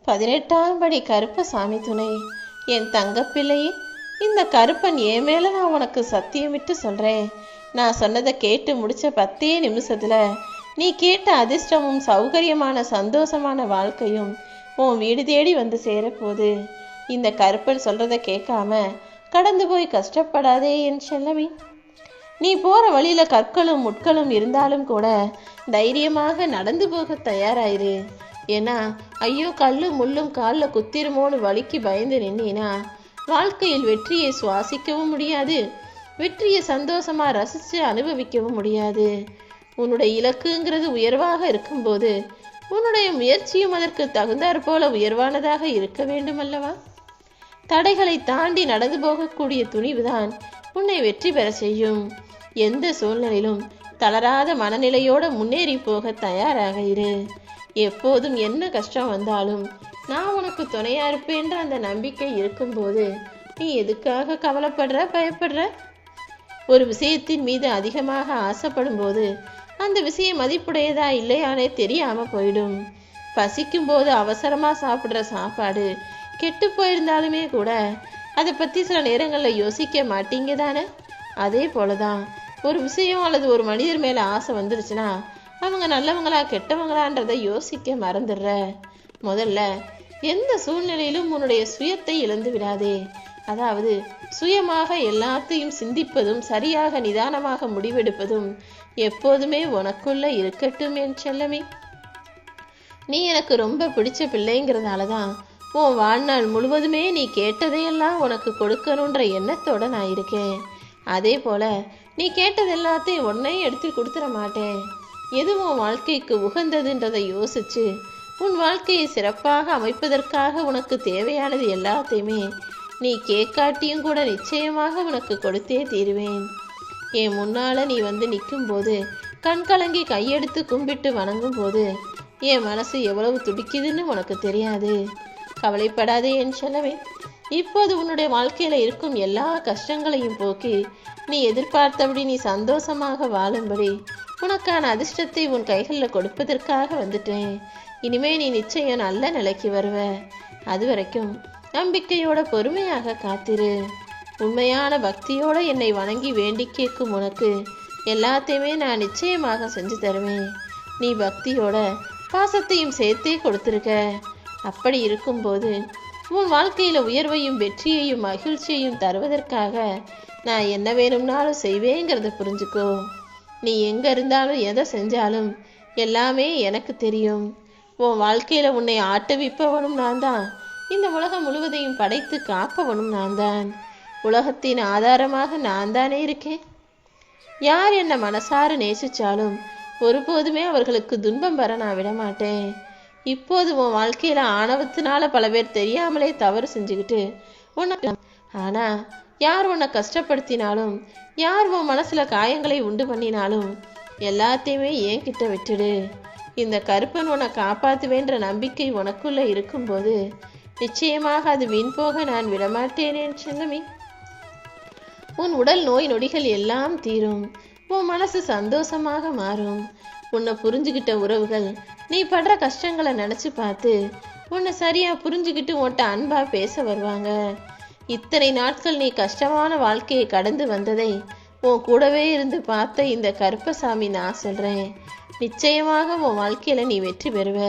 18ஆம் படி கருப்பசாமி துணை. என் தங்கப்பிள்ளையே, இந்த கருப்பன் என் மேல நான் உனக்கு சத்தியமிட்டு சொல்றேன். நான் சொன்னதை கேட்டு முடிச்ச 10 நிமிஷத்துல நீ கேட்ட அதிர்ஷ்டமும் சௌகரியமான சந்தோஷமான வாழ்க்கையும் உன் வீடு தேடி வந்து சேரப்போகுது. இந்த கருப்பன் சொல்றதை கேட்காம கடந்து போய் கஷ்டப்படாதே என் செல்லமே. நீ போற வழியில கற்களும் முட்களும் இருந்தாலும் கூட தைரியமாக நடந்து போக தயாராயிரு. ஏன்னா ஐயோ கல்லும் முள்ளும் காலில் குத்திருமோன்னு வலிக்கு பயந்து நின்னா வாழ்க்கையில் வெற்றியை சுவாசிக்கவும் முடியாது, வெற்றியை சந்தோஷமா ரசித்து அனுபவிக்கவும் முடியாது. உன்னுடைய இலக்குங்கிறது உயர்வாக இருக்கும்போது உன்னுடைய முயற்சியும் அதற்கு தகுந்தாற் போல உயர்வானதாக இருக்க வேண்டும் அல்லவா? தடைகளை தாண்டி நடந்து போகக்கூடிய துணிவுதான் உன்னை வெற்றி பெற செய்யும். எந்த சூழ்நிலையிலும் தளராத மனநிலையோடு முன்னேறி போக தயாராக இரு. எப்போதும் என்ன கஷ்டம் வந்தாலும் நான் உனக்கு துணையா இருப்பேன்ற அந்த நம்பிக்கை இருக்கும்போது நீ எதுக்காக கவலைப்படுற, பயப்படுற? ஒரு விஷயத்தின் மீது அதிகமாக ஆசைப்படும் போது அந்த விஷயம் மதிப்புடையதா இல்லையானே தெரியாம போயிடும். பசிக்கும் போது அவசரமா சாப்பிடுற சாப்பாடு கெட்டு போயிருந்தாலுமே கூட அதை பத்தி சில நேரங்களில் யோசிக்க மாட்டீங்க தானே? அதே போலதான் ஒரு விஷயம் அல்லது ஒரு மனிதர் மேல ஆசை வந்துருச்சுன்னா அவங்க நல்லவங்களா கெட்டவங்களான்றதை யோசிக்க மறந்துடுற. முதல்ல எந்த சூழ்நிலையிலும் உன்னுடைய சுயத்தை இழந்து விடாதே. அதாவது சுயமாக எல்லாத்தையும் சிந்திப்பதும் சரியாக நிதானமாக முடிவெடுப்பதும் எப்போதுமே உனக்குள்ள இருக்கட்டும் என் செல்லமே. நீ எனக்கு ரொம்ப பிடிச்ச பிள்ளைங்கிறதால தான் உன் வாழ்நாள் முழுவதுமே நீ கேட்டதையெல்லாம் உனக்கு கொடுக்கணுன்ற எண்ணத்தோட நான் இருக்கேன். அதே போல நீ கேட்டது எல்லாத்தையும் உடனே எடுத்து கொடுத்துட மாட்டேன். எதுவும் வாழ்க்கைக்கு உகந்ததுன்றதை யோசிச்சு உன் வாழ்க்கையை சிறப்பாக அமைப்பதற்காக உனக்கு தேவையானது எல்லாத்தையுமே நீ கேட்காட்டியும் கூட நிச்சயமாக உனக்கு கொடுத்தே தீருவேன். என் முன்னால நீ வந்து நிற்கும் போது கண் கலங்கி கையெடுத்து கும்பிட்டு வணங்கும் போது என் மனசு எவ்வளவு துடிக்குதுன்னு உனக்கு தெரியாது. கவலைப்படாதே என் செல்லவே. இப்போது உன்னுடைய வாழ்க்கையில இருக்கும் எல்லா கஷ்டங்களையும் போக்கி நீ எதிர்பார்த்தபடி நீ சந்தோஷமாக வாழும்படி உனக்கான அதிர்ஷ்டத்தை உன் கைகளில் கொடுப்பதற்காக வந்துட்டேன். இனிமே நீ நிச்சயம் நல்ல நிலைக்கு வருவ. அது வரைக்கும் நம்பிக்கையோட பொறுமையாக காத்திரு. உண்மையான பக்தியோட என்னை வணங்கி வேண்டி கேட்கும் உனக்கு எல்லாத்தையுமே நான் நிச்சயமாக செஞ்சு தருவேன். நீ பக்தியோட பாசத்தையும் சேர்த்தே கொடுத்துருக்க. அப்படி இருக்கும்போது உன் வாழ்க்கையில உயர்வையும் வெற்றியையும் மகிழ்ச்சியையும் தருவதற்காக நான் என்ன வேணும்னாலும் செய்வேங்கிறத புரிஞ்சுக்கோ. நீ எங்க இருந்தாலும் எதை செஞ்சாலும் எல்லாமே எனக்கு தெரியும். உன் வாழ்க்கையில உன்னை ஆட்டுவிப்பவனும் நான் தான். இந்த உலகம் முழுவதையும் படைத்து காப்பவனும் நான் தான். உலகத்தின் ஆதாரமாக நான் தானே இருக்கேன். யார் என்னை மனசார நேசிச்சாலும் ஒருபோதுமே அவர்களுக்கு துன்பம் வர நான் விடமாட்டேன். இப்போது உன் வாழ்க்கையில ஆணவத்தினால பல பேர் தெரியாமலே தவறு செஞ்சுக்கிட்டு உனக்கு, ஆனா யார் உன்னை கஷ்டப்படுத்தினாலும் யார் உன் மனசுல காயங்களை உண்டு பண்ணினாலும் எல்லாத்தையுமே ஏன் கிட்ட விட்டுடு. இந்த கருப்பன் உன்னை காப்பாத்துவேன்ற நம்பிக்கை உனக்குள்ள இருக்கும்போது நிச்சயமாக அது வீண் போக நான் விடமாட்டேனேன் செல்லமே. உன் உடல் நோய் நொடிகள் எல்லாம் தீரும். உன் மனசு சந்தோஷமாக மாறும். உன்னை புரிஞ்சுக்கிட்ட உறவுகள் நீ படுற கஷ்டங்களை நினைச்சு பார்த்து உன்னை சரியா புரிஞ்சுக்கிட்டு உன்கிட்ட அன்பா பேச வருவாங்க. இத்தனை நாட்கள் நீ கஷ்டமான வாழ்க்கையை கடந்து வந்ததை உன் கூடவே இருந்து பார்த்த இந்த கருப்பசாமி நான் சொல்றேன், நிச்சயமாக உன் வாழ்க்கையில நீ வெற்றி பெறுவ.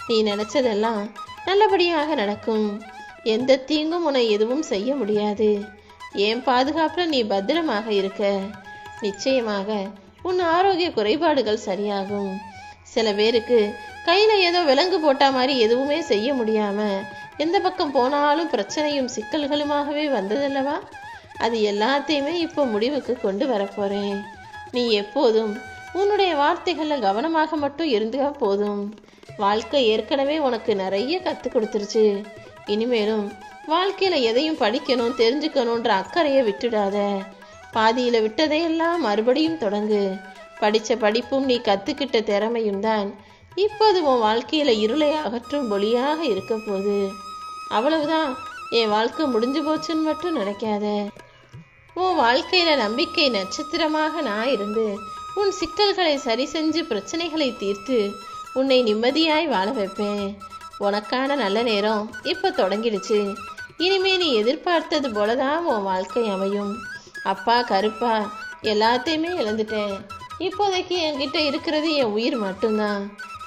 நீ நினைச்சதெல்லாம் நல்லபடியாக நடக்கும். எந்த தீங்கும் உன்னை எதுவும் செய்ய முடியாது. என் பாதுகாப்புல நீ பத்திரமாக இருக்க. நிச்சயமாக உன் ஆரோக்கிய குறைபாடுகள் சரியாகும். சில பேருக்கு கையில ஏதோ விலங்கு போட்டா மாதிரி எதுவுமே செய்ய முடியாம எந்த பக்கம் போனாலும் பிரச்சனையும் சிக்கல்களுமாகவே வந்ததல்லவா? அது எல்லாத்தையுமே இப்போ முடிவுக்கு கொண்டு வரப்போறேன். நீ எப்போதும் உன்னுடைய வார்த்தைகள்ல கவனமாக மட்டும் இருந்தா போதும். வாழ்க்கை ஏற்கனவே உனக்கு நிறைய கத்து கொடுத்துருச்சு. இனிமேலும் வாழ்க்கையில எதையும் படிக்கணும் தெரிஞ்சுக்கணுன்ற அக்கறையை விட்டுடாத. பாதியில விட்டதையெல்லாம் மறுபடியும் தொடங்கு. படிச்ச படிப்பும் நீ கத்துக்கிட்ட திறமையும் தான் இப்போது உன் வாழ்க்கையில இருளை அகற்றும் ஒளியாக இருக்க போகுது. அவ்வளவுதான், என் வாழ்க்கை முடிஞ்சு போச்சுன்னு மட்டும் நினைக்காத. உன் வாழ்க்கையில நம்பிக்கை நட்சத்திரமாக நான் இருந்து உன் சிக்கல்களை சரி செஞ்சு பிரச்சனைகளை தீர்த்து உன்னை நிம்மதியாய் வாழ வைப்பேன். உனக்கான நல்ல நேரம் இப்போ தொடங்கிடுச்சு. இனிமே நீ எதிர்பார்த்தது போலதான் உன் வாழ்க்கை அமையும். அப்பா கருப்பா, எல்லாத்தையுமே இழந்துட்டேன். இப்போதைக்கு என்கிட்ட இருக்கிறது என் உயிர் மட்டும்தான்.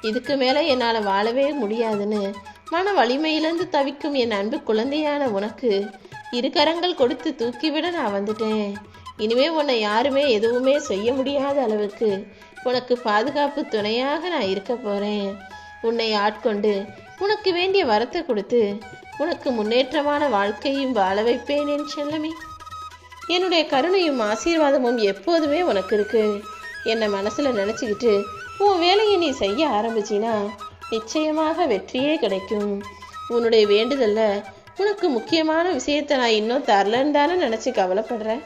இதுக்கு மேலே என்னால் வாழவே முடியாதுன்னு மன வலிமையிலிருந்து தவிக்கும் என் அன்பு குழந்தையான உனக்கு இரு கரங்கள் கொடுத்து தூக்கிவிட நான் வந்துட்டேன். இனிமே உன்னை யாருமே எதுவுமே செய்ய முடியாத அளவுக்கு உனக்கு பாதுகாப்பு துணையாக நான் இருக்க போகிறேன். உன்னை ஆட்கொண்டு உனக்கு வேண்டிய வரத்தை கொடுத்து உனக்கு முன்னேற்றமான வாழ்க்கையும் வாழ வைப்பேன் என் செல்லமே. என்னுடைய கருணையும் ஆசீர்வாதமும் எப்போதுமே உனக்கு இருக்கு. என்னை மனசில் நினச்சிக்கிட்டு உன் வேலையை நீ செய்ய ஆரம்பிச்சினா நிச்சயமாக வெற்றியே கிடைக்கும். உன்னுடைய வேண்டுதல்ல உனக்கு முக்கியமான விஷயத்தை நான் இன்னும் தரலன்னு தானே நினச்சி கவலைப்படுறேன்.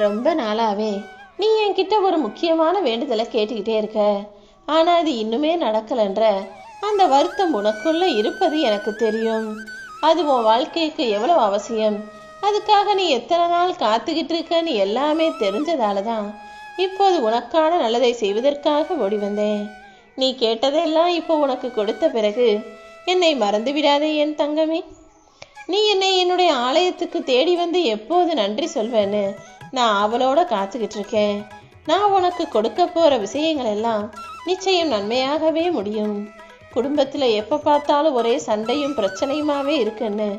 ரொம்ப நாளாவே நீ என்கிட்ட ஒரு முக்கியமான வேண்டுதலை கேட்டுக்கிட்டே இருக்க. ஆனால் அது இன்னுமே நடக்கலைன்ற அந்த வருத்தம் உனக்குள்ள இருப்பது எனக்கு தெரியும். அது உன் வாழ்க்கைக்கு எவ்வளவு அவசியம், அதுக்காக நீ எத்தனை நாள் காத்துக்கிட்டு இருக்கன்னு எல்லாமே தெரிஞ்சதால தான் இப்போது உனக்கான நல்லதை செய்வதற்காக ஓடி வந்தேன். நீ கேட்டதெல்லாம் இப்போ உனக்கு கொடுத்த பிறகு என்னை மறந்து விடாதே என் தங்கமே. நீ என்னை என்னுடைய ஆலயத்துக்கு தேடி வந்து எப்போது நன்றி சொல்வேன்னு நான் அவளோட காத்துக்கிட்டு இருக்கேன். நான் உனக்கு கொடுக்க போகிற விஷயங்கள் எல்லாம் நிச்சயம் நன்மையாகவே முடியும். குடும்பத்தில் எப்போ பார்த்தாலும் ஒரே சண்டையும் பிரச்சனையுமாவே இருக்குன்னு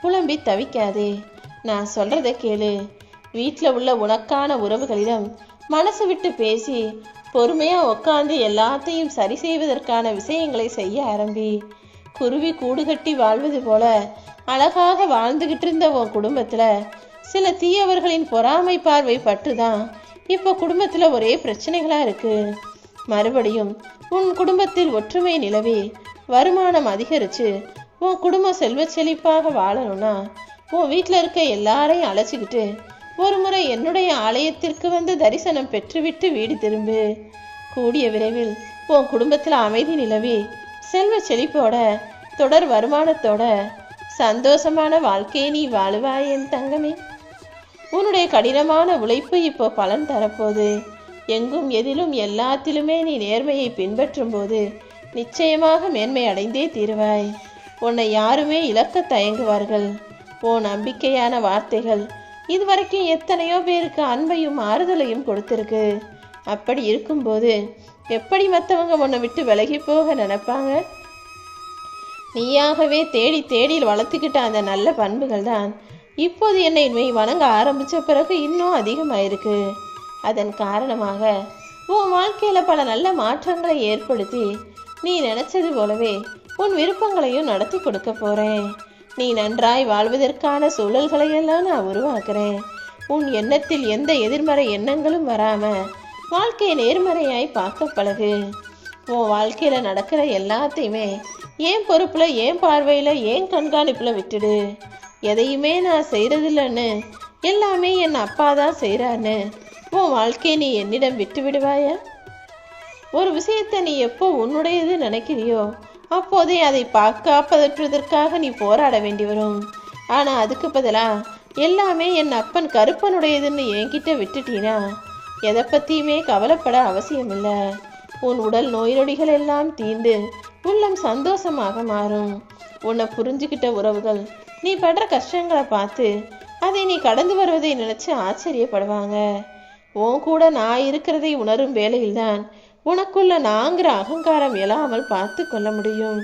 புலம்பி தவிக்காதே. நான் சொல்கிறத கேளு. வீட்டில் உள்ள உனக்கான உறவுகளிடம் மனசு விட்டு பேசி பொறுமையாக உட்காந்து எல்லாத்தையும் சரி செய்வதற்கான விஷயங்களை செய்ய ஆரம்பி. குருவி கூடு கட்டி வாழ்வது போல அழகாக வாழ்ந்துகிட்டு இருந்த உன் குடும்பத்தில் சில தீயவர்களின் பொறாமை பார்வை பட்டுதான் இப்போ குடும்பத்தில் ஒரே பிரச்சனைகளாக இருக்கு. மறுபடியும் உன் குடும்பத்தில் ஒற்றுமை நிலவி வருமானம் அதிகரித்து உன் குடும்பம் செல்வ செழிப்பாக வாழணும்னா உன் வீட்டில் இருக்க எல்லாரையும் அழைச்சிக்கிட்டு ஒரு முறை என்னுடைய ஆலயத்திற்கு வந்து தரிசனம் பெற்றுவிட்டு வீடு திரும்பு. கூடிய விரைவில் உன் குடும்பத்தில் அமைதி நிலவி செல்வ செழிப்போட தொடர் வருமானத்தோட சந்தோஷமான வாழ்க்கையை நீ வாழுவாய் என் தங்கமே. உன்னுடைய கடினமான உழைப்பு இப்போ பலன் தரப்போது. எங்கும் எதிலும் எல்லாத்திலுமே நீ நேர்மையை பின்பற்றும் போது நிச்சயமாக மேன்மை அடைந்தே தீருவாய். உன்னை யாருமே இழக்க தயங்குவார்கள். உன் நம்பிக்கையான வார்த்தைகள் இதுவரைக்கும் எத்தனையோ பேருக்கு அன்பையும் ஆறுதலையும் கொடுத்துருக்கு. அப்படி இருக்கும்போது எப்படி மற்றவங்க உன்னை விட்டு விலகி போக நினைப்பாங்க? நீயாகவே தேடி தேடி வளர்த்துக்கிட்ட அந்த நல்ல பண்புகள் தான் இப்போது என்னை வணங்க ஆரம்பித்த பிறகு இன்னும் அதிகமாயிருக்கு. அதன் காரணமாக உன் வாழ்க்கையில் பல நல்ல மாற்றங்களை ஏற்படுத்தி நீ நினைச்சது போலவே உன் விருப்பங்களையும் நடத்தி கொடுக்க போறேன். நீ நன்றாய் வாழ்வதற்கான சூழல்களையெல்லாம் நான் உருவாக்குறேன். உன் எண்ணத்தில் எந்த எதிர்மறை எண்ணங்களும் வராம வாழ்க்கையை நேர்மறையாய் பார்க்க பழகு. உன் வாழ்க்கையில நடக்கிற எல்லாத்தையுமே ஏன் பொறுப்புல, ஏன் பார்வையில, ஏன் கண்காணிப்புல விட்டுடு. எதையுமே நான் செய்யறதில்லைன்னு, எல்லாமே என் அப்பா தான் செய்கிறான்னு உன் வாழ்க்கையை நீ என்னிடம் விட்டு விடுவாயா? ஒரு விஷயத்தை நீ எப்போ உன்னுடையது நினைக்கிறியோ அப்போதே அதை காப்பதற்காக நீ போராட வேண்டி வரும். ஆனால் அதுக்கு பதிலாக எல்லாமே என் அப்பன் கருப்பனுடையதுன்னு என்கிட்ட விட்டுட்டீனா எதை பற்றியுமே கவலைப்பட அவசியம் இல்லை. உன் உடல் நோய் நொடிகள் எல்லாம் தீர்ந்து உள்ளம் சந்தோஷமாக மாறும். உன்னை புரிஞ்சுக்கிட்ட உறவுகள் நீ படுற கஷ்டங்களை பார்த்து அதை நீ கடந்து வருவதை நினைச்சு ஆச்சரியப்படுவாங்க. உன் கூட நான் இருக்கிறதை உணரும் வேளையில்தான் உனக்குள்ள நாங்கிற அகங்காரம் எழாமல் பார்த்து கொள்ள முடியும்.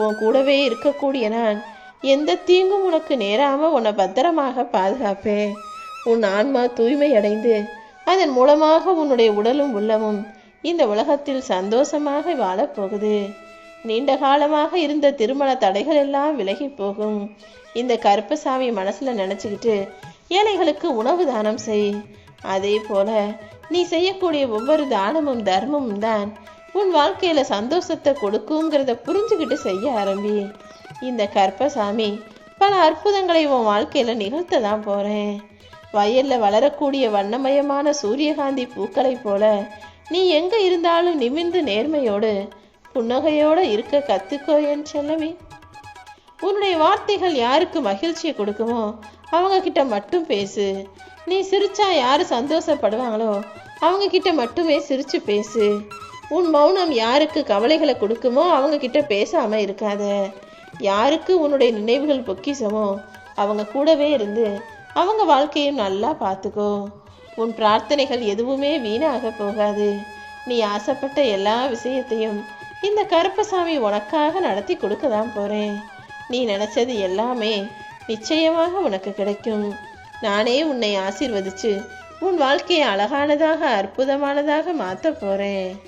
உன் கூடவே இருக்கக்கூடிய நான் எந்த தீங்கும் உனக்கு நேராம உன்னை பத்திரமாக பாதுகாப்பேன். உன் ஆன்மா தூய்மை அடைந்து அதன் மூலமாக உன்னுடைய உடலும் உள்ளமும் இந்த உலகத்தில் சந்தோஷமாக வாழப்போகுது. நீண்ட காலமாக இருந்த திருமண தடைகள் எல்லாம் விலகி போகும். இந்த கருப்பசாமி மனசுல நினைச்சுக்கிட்டு ஏழைகளுக்கு உணவு தானம் செய். அதே போல நீ செய்யக்கூடிய ஒவ்வொரு தானமும் தர்மமும் தான் உன் வாழ்க்கையில சந்தோஷத்தை கொடுக்குங்கிறத புரிஞ்சுக்கிட்டு செய்ய ஆரம்பி. இந்த கருப்பசாமி பல அற்புதங்களை உன் வாழ்க்கையில நிகழ்த்த தான் போறேன். வயல்ல வளரக்கூடிய வண்ணமயமான சூரியகாந்தி பூக்களை போல நீ எங்க இருந்தாலும் நிமிர்ந்து நேர்மையோடு புன்னகையோடு இருக்க கத்துக்கோ என் செல்லமே. உன்னுடைய வார்த்தைகள் யாருக்கு மகிழ்ச்சியை கொடுக்குமோ அவங்க கிட்ட மட்டும் பேசு. நீ சிரிச்சா யாரு சந்தோஷப்படுவாங்களோ அவங்க கிட்ட மட்டுமே சிரிச்சு பேசு. உன் மௌனம் யாருக்கு கவலைகளை கொடுக்குமோ அவங்க கிட்ட பேசாம இருக்காத. யாருக்கு உன்னுடைய நினைவுகள் பொக்கிஷமோ அவங்க கூடவே இருந்து அவங்க வாழ்க்கையும் நல்லா பார்த்துக்கோ. உன் பிரார்த்தனைகள் எதுவுமே வீணாக போகாது. நீ ஆசைப்பட்ட எல்லா விஷயத்தையும் இந்த கருப்பசாமி உனக்காக நடத்தி கொடுக்க தான் போறேன். நீ நினைச்சது எல்லாமே நிச்சயமாக உனக்கு கிடைக்கும். நானே உன்னை ஆசீர்வதிச்சு உன் வாழ்க்கையை அழகானதாக அற்புதமானதாக மாற்ற போறேன்.